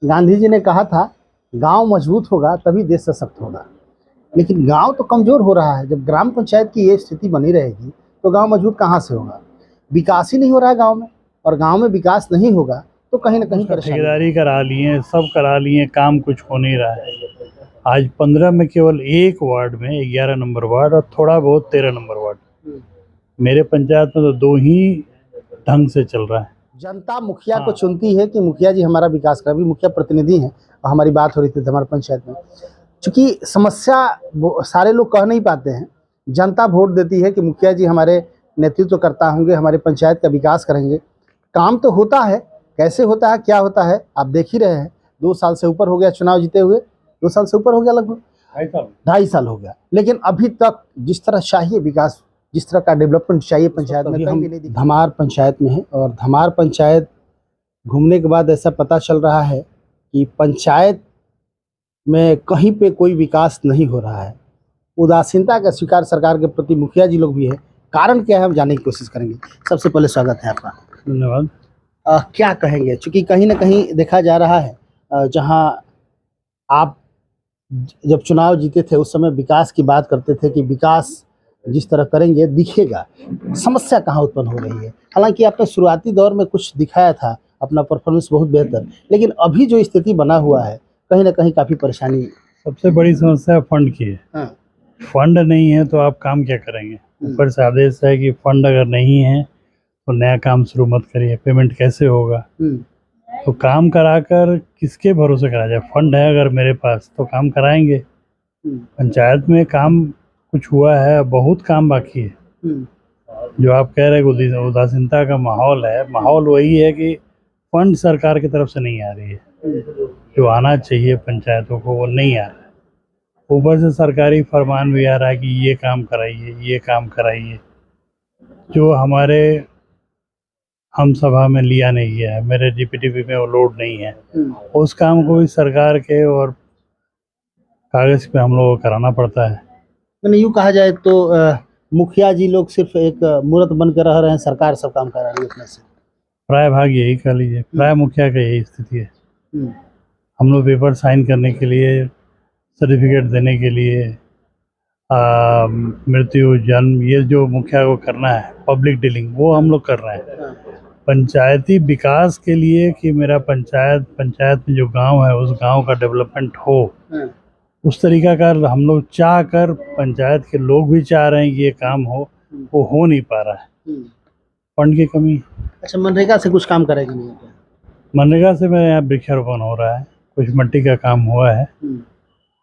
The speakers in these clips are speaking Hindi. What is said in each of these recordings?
गांधी जी ने कहा था गांव मजबूत होगा तभी देश सशक्त होगा। लेकिन गांव तो कमजोर हो रहा है। जब ग्राम पंचायत की ये स्थिति बनी रहेगी तो गांव मजबूत कहाँ से होगा। विकास ही नहीं हो रहा है गांव में, और गांव में विकास नहीं होगा तो कहीं ना कहीं परेशानी। ठेकेदारी करा लिए, सब करा लिए, काम कुछ हो नहीं रहा है। आज 15 में केवल एक वार्ड में 11 नंबर वार्ड और थोड़ा बहुत 13 नंबर वार्ड, मेरे पंचायत में तो 2 ही ढंग से चल रहा है। जनता मुखिया को चुनती है कि मुखिया जी हमारा विकास कर। अभी मुखिया प्रतिनिधि हैं और हमारी बात हो रही थी हमारे पंचायत में, चूँकि समस्या सारे लोग कह नहीं पाते हैं। जनता वोट देती है कि मुखिया जी हमारे नेतृत्व करता होंगे, हमारे पंचायत का विकास करेंगे। काम तो होता है, कैसे होता है, क्या होता है, आप देख ही रहे हैं। 2 साल से ऊपर हो गया चुनाव जीते हुए, 2 साल से ऊपर हो गया, लगभग 2.5 साल हो गया। लेकिन अभी तक जिस तरह चाहिए विकास, जिस तरह का डेवलपमेंट चाहिए पंचायत में, हम धमार पंचायत में है। और धमार पंचायत घूमने के बाद ऐसा पता चल रहा है कि पंचायत में कहीं पे कोई विकास नहीं हो रहा है। उदासीनता का शिकार सरकार के प्रति मुखिया जी लोग भी है। कारण क्या है, हम जानने की कोशिश करेंगे। सबसे पहले स्वागत है आपका। धन्यवाद। क्या कहेंगे, चूँकि कहीं ना कहीं देखा जा रहा है जहां आप जब चुनाव जीते थे उस समय विकास की बात करते थे कि विकास जिस तरह करेंगे दिखेगा, समस्या कहाँ उत्पन्न हो रही है। हालांकि आपने शुरुआती दौर में कुछ दिखाया था, अपना परफॉर्मेंस बहुत बेहतर, लेकिन अभी जो स्थिति बना हुआ है कहीं ना कहीं काफ़ी परेशानी। सबसे बड़ी समस्या फंड की है। हाँ। फंड नहीं है तो आप काम क्या करेंगे। ऊपर से आदेश है कि फंड अगर नहीं है तो नया काम शुरू मत करिए। पेमेंट कैसे होगा, तो काम कराकर किसके भरोसे करा जाए। फंड है अगर मेरे पास तो काम कराएंगे। पंचायत में काम कुछ हुआ है, बहुत काम बाकी है। जो आप कह रहे हैं उदासीनता का माहौल है, माहौल वही है कि फंड सरकार की तरफ से नहीं आ रही है। जो आना चाहिए पंचायतों को वो नहीं आ रहा है। ऊपर से सरकारी फरमान भी आ रहा है कि ये काम कराइए, ये काम कराइए, जो हमारे हम सभा में लिया नहीं गया है। मेरे डीपीटीपी में वो लोड नहीं है। उस काम को भी सरकार के और कागज पे हम लोगों को कराना पड़ता है। मैंने यूँ कहा जाए तो मुखिया जी लोग सिर्फ एक मूर्त बन कर रह रहे हैं, सरकार सब काम करा रही है अपने से। प्राय भाग यही कह लीजिए, प्राय मुखिया का यही स्थिति है। हम लोग पेपर साइन करने के लिए, सर्टिफिकेट देने के लिए, मृत्यु, जन्म, ये जो मुखिया को करना है पब्लिक डीलिंग, वो हम लोग कर रहे हैं। पंचायती विकास के लिए कि मेरा पंचायत में जो गांव है उस गांव का डेवलपमेंट हो, उस तरीका का हम लोग चाह कर, पंचायत के लोग भी चाह रहे हैं कि ये काम वो हो नहीं पा रहा है। फंड की कमी। अच्छा, मनरेगा से कुछ काम करेंगे नहीं? मनरेगा से मेरे यहाँ वृक्षारोपण हो रहा है, कुछ मिट्टी का काम हुआ है।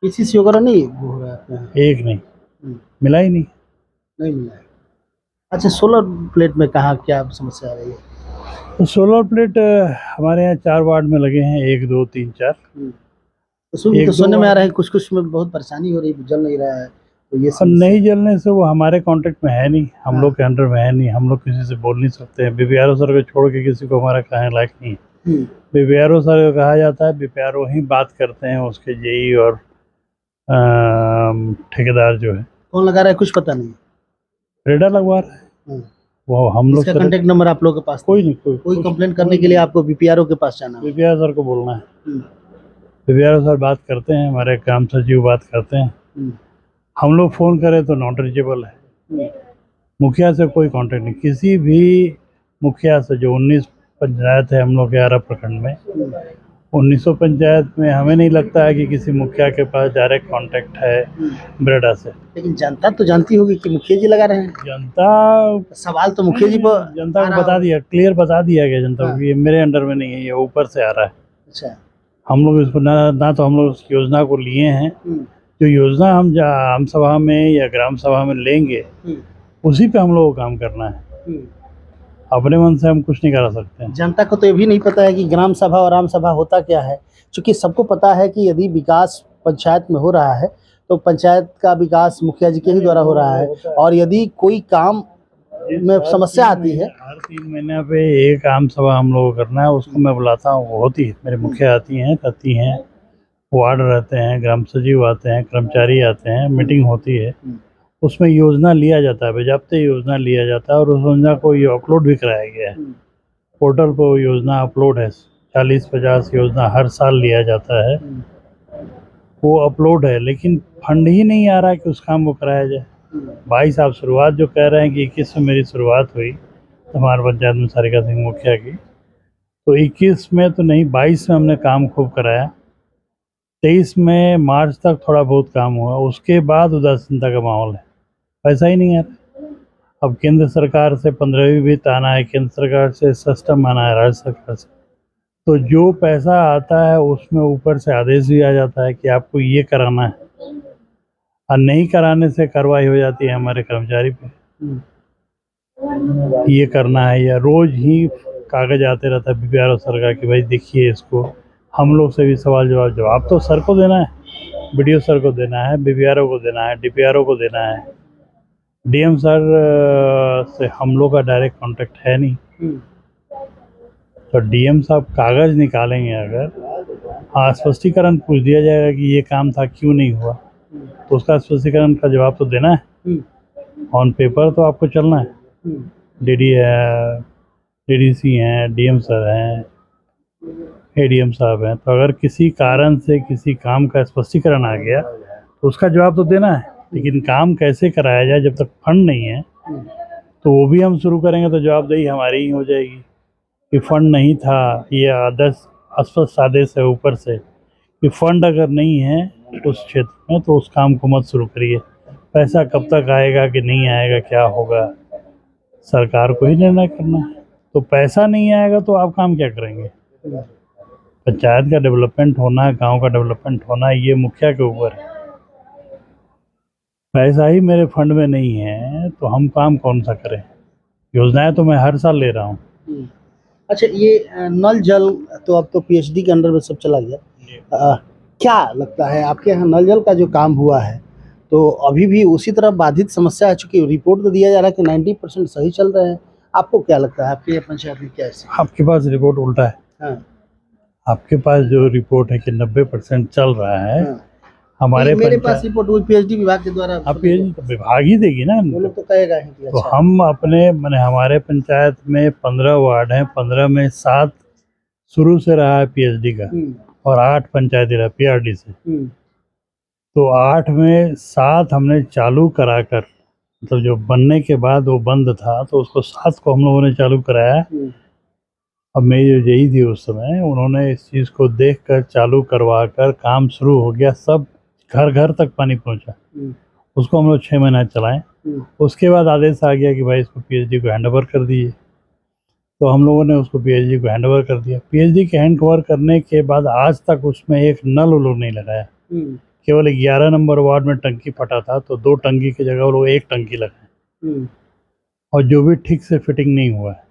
पीसीसी वगैरह नहीं हो रहा है? एक नहीं मिला ही नहीं मिला है। अच्छा, सोलर प्लेट में कहाँ क्या समस्या आ रही है? तो सोलर प्लेट हमारे यहाँ 4 वार्ड में लगे हैं, 1, 2, 3, 4। तो सुनने में आ रहा है कुछ में बहुत परेशानी हो रही है, जल नहीं रहा है, तो ये नहीं जलने से वो हमारे कॉन्टेक्ट में है नहीं, हम लोग के अंडर में है नहीं, हम लोग किसी से बोल नहीं सकते हैं। बीपीआरओ सर को छोड़ के किसी को हमारा कहने लायक नहीं है। बीपीआरओ सर को कहा जाता है, बीपीआरओ ही बात करते हैं, उसके जेई और ठेकेदार जो है। कौन लगा रहा है कुछ पता नहीं? रेडर लगवा रहा है वो। हम लोग कांटेक्ट नंबर आप लोगों के पास कोई नहीं, कोई कंप्लेंट करने के लिए आपको बीपीआरओ के पास जाना है? बीपीआरओ सर को बोलना है। बीपीआरओ सर बात करते हैं, हमारे ग्राम सचिव बात करते हैं। हम लोग फ़ोन करें तो नॉट रीचेबल है। मुखिया से कोई कांटेक्ट नहीं, किसी भी मुखिया से। जो 19 पंचायत है हम लोग के 11 प्रखंड में, 1900 पंचायत में हमें नहीं लगता है कि किसी मुखिया के पास डायरेक्ट कांटेक्ट है ब्रेडा से। लेकिन जनता तो जानती होगी कि मुखिया जी लगा रहे हैं। जनता सवाल तो मुखिया जी पर जनता को बता दिया, क्लियर बता दिया गया जनता को, ये मेरे अंडर में नहीं है, ये ऊपर से आ रहा है। अच्छा, हम लोग इसको ना तो हम लोग उस योजना को लिए हैं। जो योजना हम आम सभा में या ग्राम सभा में लेंगे उसी पे हम लोग को काम करना है। अपने मन से हम कुछ नहीं करा सकते हैं। जनता को तो ये भी नहीं पता है कि ग्राम सभा और आम सभा होता क्या है, क्योंकि सबको पता है कि यदि विकास पंचायत में हो रहा है तो पंचायत का विकास मुखिया जी के ही द्वारा हो रहा है, और यदि कोई काम में समस्या आती है, हर 3 महीने पे एक आम सभा हम लोग को करना है। उसको मैं बुलाता हूँ, वो होती है, मेरे मुखिया आती हैं, करती हैं, वार्ड रहते हैं, ग्राम सचिव आते हैं, कर्मचारी आते हैं, मीटिंग होती है, उसमें योजना लिया जाता है, बजाबते योजना लिया जाता है, और उस योजना को ये अपलोड भी कराया गया है पोर्टल पर। वो योजना अपलोड है, 40-50 योजना हर साल लिया जाता है, वो अपलोड है, लेकिन फंड ही नहीं आ रहा है कि उस काम को कराया जाए। भाई साहब शुरुआत जो कह रहे हैं कि 21 में मेरी शुरुआत हुई हमारे पंचायत में सारिका सिंह मुखिया की, तो 21 में तो नहीं, 22 में हमने काम खूब कराया। 23 में मार्च तक थोड़ा बहुत काम हुआ, उसके बाद उदासीनता का माहौल है, पैसा ही नहीं आ रहा। अब केंद्र सरकार से 15वीं वित्त आना है, केंद्र सरकार से सिस्टम आना है, राज्य सरकार से, तो जो पैसा आता है उसमें ऊपर से आदेश भी आ जाता है कि आपको ये कराना है, और नहीं कराने से कार्रवाई हो जाती है हमारे कर्मचारी पे, ये करना है, या रोज ही कागज आते रहता है बीपीआरओ सरकार की भाई देखिए इसको। हम लोग से भी सवाल जवाब तो सर को देना है, बीडीओ सर को देना है, बीपीआरओ को देना है, डीपीआरओ को देना है, डीएम सर से हम लोग का डायरेक्ट कांटेक्ट है नहीं। तो डीएम साहब कागज निकालेंगे अगर, हाँ स्पष्टीकरण पूछ दिया जाएगा कि ये काम था क्यों नहीं हुआ, तो उसका स्पष्टीकरण का जवाब तो देना है, ऑन पेपर तो आपको चलना है। डीडी है, डीडीसी हैं, डीएम सर हैं, एडीएम साहब हैं, तो अगर किसी कारण से किसी काम का स्पष्टीकरण आ गया तो उसका जवाब तो देना है, लेकिन काम कैसे कराया जाए जब तक फंड नहीं है तो वो भी हम शुरू करेंगे तो जवाबदेही हमारी ही हो जाएगी कि फंड नहीं था, ये आदेश स्पष्ट आदेश है ऊपर से कि फंड अगर नहीं है उस क्षेत्र में तो उस काम को मत शुरू करिए। पैसा कब तक आएगा कि नहीं आएगा, क्या होगा, सरकार को ही निर्णय करना है। तो पैसा नहीं आएगा तो आप काम क्या करेंगे? पंचायत का डेवलपमेंट होना, गांव का डेवलपमेंट होना, ये मुखिया के ऊपर है। पैसा ही मेरे फंड में नहीं है तो हम काम कौन सा करें? योजनाएं तो मैं हर साल ले रहा हूँ। अच्छा, ये नल जल तो अब तो पीएचडी के अंडर में सब चला गया, क्या लगता है आपके यहाँ नल जल का जो काम हुआ है तो अभी भी उसी तरह बाधित समस्या है? चूँकि रिपोर्ट तो दिया जा रहा है कि 90% सही चल रहे हैं, आपको क्या लगता है आपके पंचायत में क्या है? आपके पास रिपोर्ट उल्टा है। हाँ। आपके पास जो रिपोर्ट है कि 90% चल रहा है, हाँ। हमारे मेरे पास रिपोर्ट हुई पीएचडी विभाग के द्वारा। आप पीएचडी विभाग ही देगी ना, वो लोग तो कहेगा ही कि तो अच्छा। हम अपने मैंने हमारे पंचायत में 15 वार्ड हैं, 15 में 7 शुरू से रहा है पीएचडी का और 8 पंचायती रहा पीआरडी से। तो 8 में 7 हमने चालू कराकर, मतलब जो बनने के बाद वो बंद था तो उसको 7 को हम लोगों ने चालू कराया। अब मैं जो यही थी उस समय, उन्होंने इस चीज़ को देखकर चालू करवा कर काम शुरू हो गया, सब घर घर तक पानी पहुंचा। उसको हम लोग 6 महीना चलाएं। उसके बाद आदेश आ गया कि भाई इसको पीएचडी को हैंडओवर कर दिए, तो हम लोगों ने उसको पीएचडी को हैंडओवर कर दिया। पीएचडी के हैंडओवर करने के बाद आज तक उसमें एक नल वो लोग नहीं लगाया। केवल 11 नंबर वार्ड में टंकी फटा था तो 2 टंकी की जगह वो लोग 1 टंकी लगाए, और जो भी ठीक से फिटिंग नहीं हुआ है।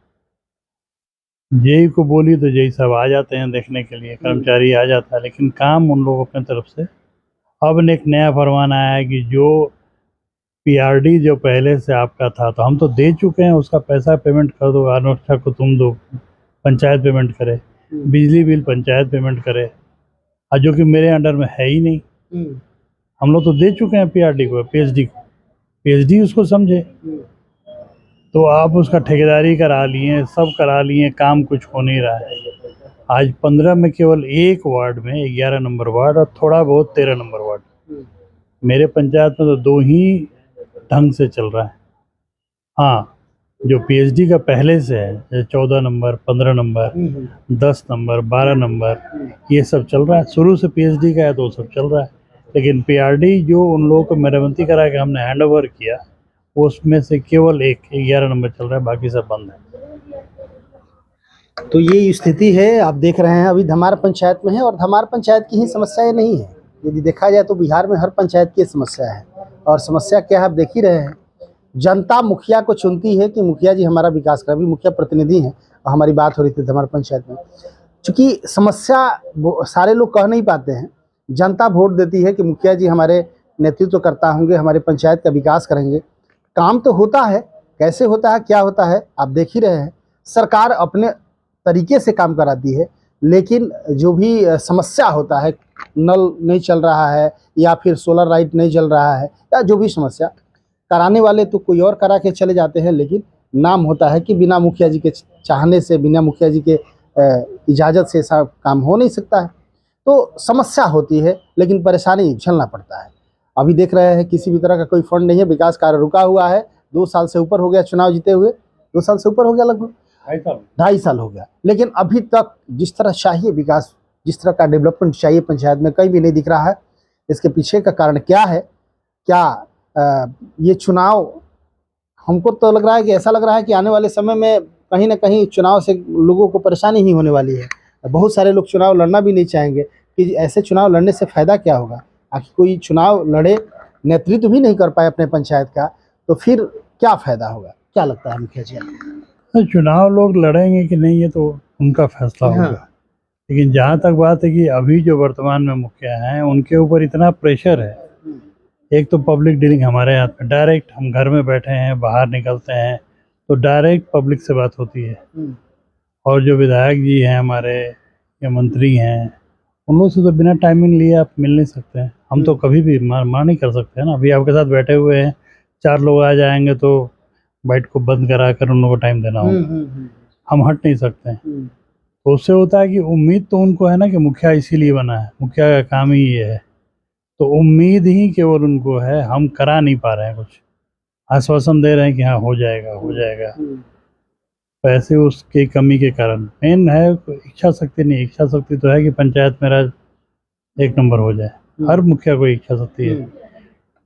जेई को बोली तो जेई साहब आ जाते हैं देखने के लिए, कर्मचारी आ जाता है, लेकिन काम उन लोगों अपने तरफ से। अब एक नया फरमान आया है कि जो पीआरडी जो पहले से आपका था तो हम तो दे चुके हैं, उसका पैसा पेमेंट कर दो, अनुष्ठा को तुम दो, पंचायत पेमेंट करे, बिजली बिल पंचायत पेमेंट करे, और जो कि मेरे अंडर में है ही नहीं। हम लोग तो दे चुके हैं पीआरडी को, पीएचडी को, पीएचडी उसको समझे। तो आप उसका ठेकेदारी करा लिए, सब करा लिए, काम कुछ हो नहीं रहा है। आज 15 में केवल 1 वार्ड में 11 नंबर वार्ड और थोड़ा बहुत 13 नंबर वार्ड, मेरे पंचायत में तो 2 ही ढंग से चल रहा है। हाँ, जो पीएचडी का पहले से है, जैसे 14 नंबर, 15 नंबर, 10 नंबर, 12 नंबर, ये सब चल रहा है। शुरू से पीएचडी का है तो सब चल रहा है, लेकिन पीआरडी जो उन लोगों को मेरामती करा के हमने हैंड ओवर किया, उसमें से केवल 11 नंबर चल रहा है, बाकी सब बंद है। तो ये स्थिति है, आप देख रहे हैं अभी धमार पंचायत में है, और धमार पंचायत की ही समस्याएं नहीं है। यदि देखा जाए तो बिहार में हर पंचायत की समस्या है, और समस्या क्या है आप देख ही रहे हैं। जनता मुखिया को चुनती है कि मुखिया जी हमारा विकास करें। अभी मुखिया प्रतिनिधि हैं और हमारी बात हो रही थी धमार पंचायत में। चूँकि समस्या सारे लोग कह नहीं पाते हैं, जनता वोट देती है कि मुखिया जी हमारे नेतृत्व करता होंगे, हमारे पंचायत का विकास करेंगे। काम तो होता है, कैसे होता है, क्या होता है आप देख ही रहे हैं। सरकार अपने तरीके से काम कराती है, लेकिन जो भी समस्या होता है, नल नहीं चल रहा है या फिर सोलर लाइट नहीं चल रहा है, या जो भी समस्या, कराने वाले तो कोई और करा के चले जाते हैं, लेकिन नाम होता है कि बिना मुखिया जी के चाहने से, बिना मुखिया जी के इजाज़त से ऐसा काम हो नहीं सकता है। तो समस्या होती है, लेकिन परेशानी झेलना पड़ता है। अभी देख रहे हैं किसी भी तरह का कोई फंड नहीं है, विकास कार्य रुका हुआ है। 2 साल से ऊपर हो गया चुनाव जीते हुए, 2 साल से ऊपर हो गया, लगभग 2.5 साल हो गया, लेकिन अभी तक जिस तरह चाहिए विकास, जिस तरह का डेवलपमेंट चाहिए पंचायत में, कहीं भी नहीं दिख रहा है। इसके पीछे का कारण क्या है? क्या ये चुनाव, हमको तो लग रहा है कि ऐसा लग रहा है कि आने वाले समय में कहीं ना कहीं चुनाव से लोगों को परेशानी ही होने वाली है। बहुत सारे लोग चुनाव लड़ना भी नहीं चाहेंगे कि ऐसे चुनाव लड़ने से फ़ायदा क्या होगा। आखिर कोई चुनाव लड़े, नेतृत्व भी नहीं कर पाए अपने पंचायत का, तो फिर क्या फ़ायदा होगा? क्या लगता है मुखिया जी? तो चुनाव लोग लड़ेंगे कि नहीं ये तो उनका फैसला होगा। लेकिन जहाँ तक बात है कि अभी जो वर्तमान में मुखिया हैं उनके ऊपर इतना प्रेशर है। एक तो पब्लिक डीलिंग हमारे हाथ में, डायरेक्ट हम घर में बैठे हैं, बाहर निकलते हैं तो डायरेक्ट पब्लिक से बात होती है। और जो विधायक जी हैं हमारे या मंत्री हैं, उन लोग से तो बिना टाइमिंग लिए आप मिल नहीं सकते हैं। हम तो कभी भी मार नहीं कर सकते हैं ना। अभी आपके साथ बैठे हुए हैं, 4 लोग आ जाएंगे तो बाइट को बंद करा कर उन लोगों को टाइम देना होगा। हम हट नहीं सकते हैं। तो उससे होता है कि उम्मीद तो उनको है ना कि मुखिया इसीलिए बना है, मुखिया का काम ही ये है। तो उम्मीद ही केवल उनको है, हम करा नहीं पा रहे हैं। कुछ आश्वासन दे रहे हैं कि हाँ हो जाएगा हो जाएगा, पैसे उसकी कमी के कारण। मेन है इच्छा शक्ति नहीं। इच्छा शक्ति तो है कि पंचायत में राज 1 नंबर हो जाए, हर मुखिया को इच्छा शक्ति है।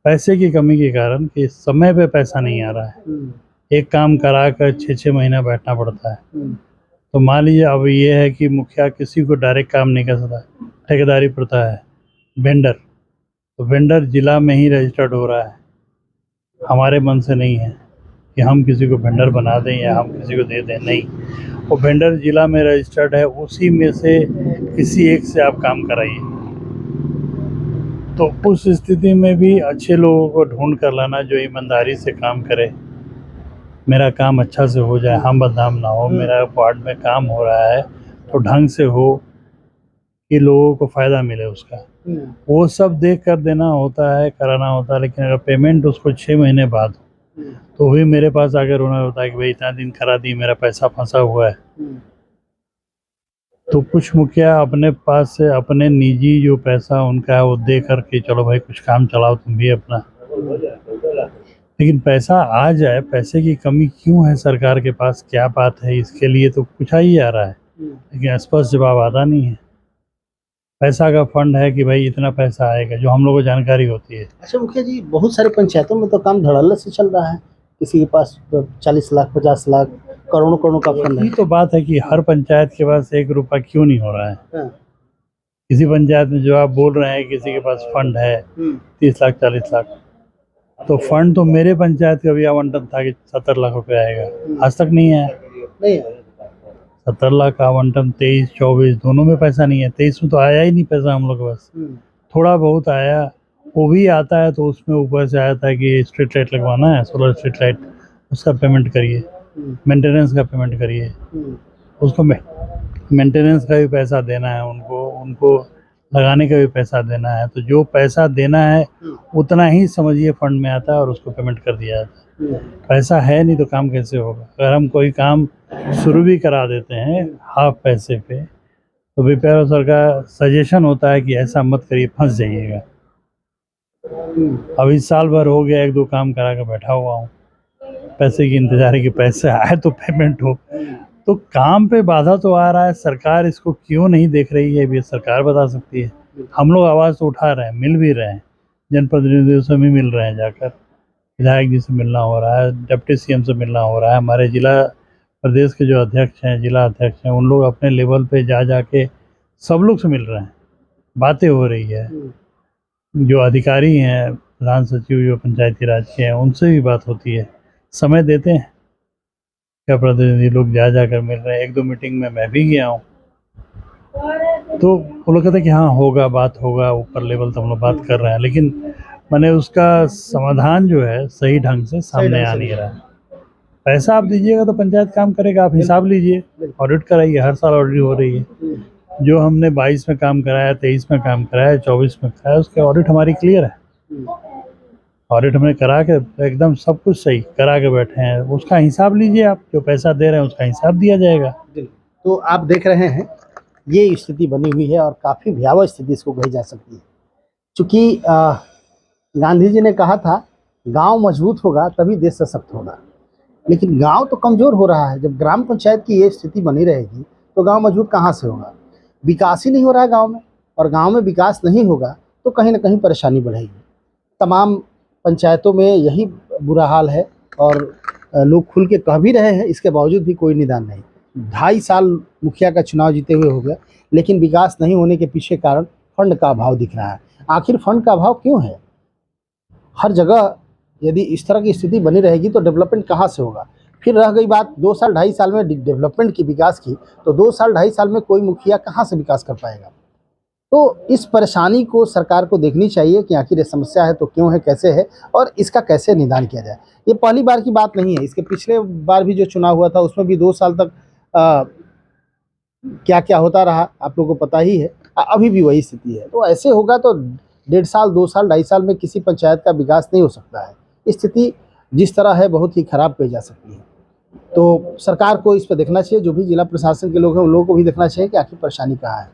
पैसे की कमी के कारण कि समय पे पैसा नहीं आ रहा है, एक काम करा कर 6-6 महीना बैठना पड़ता है। तो मान लीजिए अब ये है कि मुखिया किसी को डायरेक्ट काम नहीं कर सकता, ठेकेदारी प्रथा है। वेंडर, तो वेंडर जिला में ही रजिस्टर्ड हो रहा है, हमारे मन से नहीं है कि हम किसी को वेंडर बना दें या हम किसी को दे दें, नहीं। वो वेंडर जिला में रजिस्टर्ड है, उसी में से किसी एक से आप काम कराइए। तो उस स्थिति में भी अच्छे लोगों को ढूंढ कर लाना जो ईमानदारी से काम करे, मेरा काम अच्छा से हो जाए, हम बदनाम ना हो, मेरा वार्ड में काम हो रहा है तो ढंग से हो कि लोगों को फ़ायदा मिले उसका, वो सब देख कर देना होता है, कराना होता है। लेकिन अगर पेमेंट उसको 6 महीने बाद तो भी मेरे पास आकर रोना होता है कि भाई इतना दिन करा दी, मेरा पैसा फंसा हुआ है। तो कुछ मुखिया अपने पास से अपने निजी जो पैसा उनका है वो दे करके चलो भाई कुछ काम चलाओ तुम भी अपना। लेकिन पैसा आ जाए, पैसे की कमी क्यों है सरकार के पास, क्या बात है, इसके लिए तो पूछा ही जा रहा है, लेकिन स्पष्ट जवाब आता नहीं है। पैसा का फंड है कि भाई इतना पैसा आएगा, जो हम लोगों को जानकारी होती है। अच्छा मुखिया जी, बहुत सारे पंचायतों में तो काम धड़ल्ले से चल रहा है, किसी के पास 40 लाख 50 लाख करोड़ों करोड़ों का फंड है। यही तो बात है कि हर पंचायत के पास 1 रुपया क्यों नहीं हो रहा है। किसी पंचायत में जो आप बोल रहे हैं किसी के पास फंड है 30 लाख 40 लाख, तो फंड तो मेरे पंचायत का भी आवंटन था कि 70 लाख रुपए आएगा, आज तक नहीं आया। 70 लाख का आवंटन 23-24 दोनों में पैसा नहीं है। 23 में तो आया ही नहीं पैसा हम लोग के पास, थोड़ा बहुत आया, वो भी आता है तो उसमें ऊपर से आया था कि स्ट्रीट लाइट लगवाना है, सोलर स्ट्रीट लाइट, उसका पेमेंट करिए, मेंटेनेंस का पेमेंट करिए, उसको मेंटेनेंस का भी पैसा देना है, उनको लगाने का भी पैसा देना है। तो जो पैसा देना है उतना ही समझिए फंड में आता है और उसको पेमेंट कर दिया जाता है। पैसा है नहीं तो काम कैसे होगा। अगर हम कोई काम शुरू भी करा देते हैं हाफ पैसे पे, तो बीपीआर ऑफिसर का सजेशन होता है कि ऐसा मत करिए, फंस जाइएगा। अभी साल भर हो गया 1-2 काम करा कर बैठा हुआ हूँ, पैसे की इंतजार है कि पैसे आए तो पेमेंट हो। तो काम पे बाधा तो आ रहा है, सरकार इसको क्यों नहीं देख रही है, ये सरकार बता सकती है। हम लोग आवाज़ तो उठा रहे हैं, मिल भी रहे हैं, जनप्रतिनिधियों से भी मिल रहे हैं, जाकर विधायक जी से मिलना हो रहा है, डिप्टी सीएम से मिलना हो रहा है, हमारे जिला प्रदेश के जो अध्यक्ष हैं, जिला अध्यक्ष हैं, उन लोग अपने लेवल पे जा के सब लोग से मिल रहे हैं, बातें हो रही है। जो अधिकारी हैं, प्रधान सचिव जो पंचायती राज के हैं, उनसे भी बात होती है, समय देते हैं क्या प्रतिनिधि लोग जा कर मिल रहे हैं। 1-2 मीटिंग में मैं भी गया हूँ, तो वो लोग कहते हैं कि हाँ होगा, बात होगा, ऊपर लेवल तो हम लोग बात कर रहे हैं, लेकिन मैंने उसका समाधान जो है सही ढंग से सामने आ नहीं रहा है। पैसा आप दीजिएगा तो पंचायत काम करेगा, आप हिसाब लीजिए, ऑडिट कराइए, हर साल ऑडिट हो रही है। जो हमने 22 में काम कराया, 23 में काम कराया, 24 में कराया, उसके ऑडिट हमारी क्लियर है। ऑडिट हमने करा के एकदम सब कुछ सही करा के बैठे हैं, उसका हिसाब लीजिए आप, जो पैसा दे रहे हैं उसका हिसाब दिया जाएगा। तो आप देख रहे हैं ये स्थिति बनी हुई है और काफ़ी भयावह स्थिति इसको कही जा सकती है। चूँकि गांधी जी ने कहा था गांव मजबूत होगा तभी देश सशक्त होगा, लेकिन गांव तो कमज़ोर हो रहा है। जब ग्राम पंचायत की ये स्थिति बनी रहेगी तो गांव मजबूत कहाँ से होगा? विकास ही नहीं हो रहा है गांव में, और गांव में विकास नहीं होगा तो कहीं ना कहीं परेशानी बढ़ेगी। तमाम पंचायतों में यही बुरा हाल है और लोग खुल के कह भी रहे हैं, इसके बावजूद भी कोई निदान नहीं। 2.5 साल मुखिया का चुनाव जीते हुए हो गया, लेकिन विकास नहीं होने के पीछे कारण फंड का अभाव दिख रहा है। आखिर फंड का अभाव क्यों है? हर जगह यदि इस तरह की स्थिति बनी रहेगी तो डेवलपमेंट कहाँ से होगा? फिर रह गई बात 2 साल 2.5 साल में डेवलपमेंट की, विकास की, तो 2 साल 2.5 साल में कोई मुखिया कहाँ से विकास कर पाएगा? तो इस परेशानी को सरकार को देखनी चाहिए कि आखिर ये समस्या है तो क्यों है, कैसे है और इसका कैसे निदान किया जाए। ये पहली बार की बात नहीं है, इसके पिछले बार भी जो चुनाव हुआ था उसमें भी 2 साल तक क्या क्या होता रहा आप लोगों को पता ही है। अभी भी वही स्थिति है। तो ऐसे होगा तो 1.5 साल 2 साल 2.5 साल में किसी पंचायत का विकास नहीं हो सकता है। स्थिति जिस तरह है बहुत ही खराब कही जा सकती है। तो सरकार को इस पर देखना चाहिए, जो भी जिला प्रशासन के लोग हैं उन लोगों को भी देखना चाहिए कि आखिर परेशानी कहाँ है।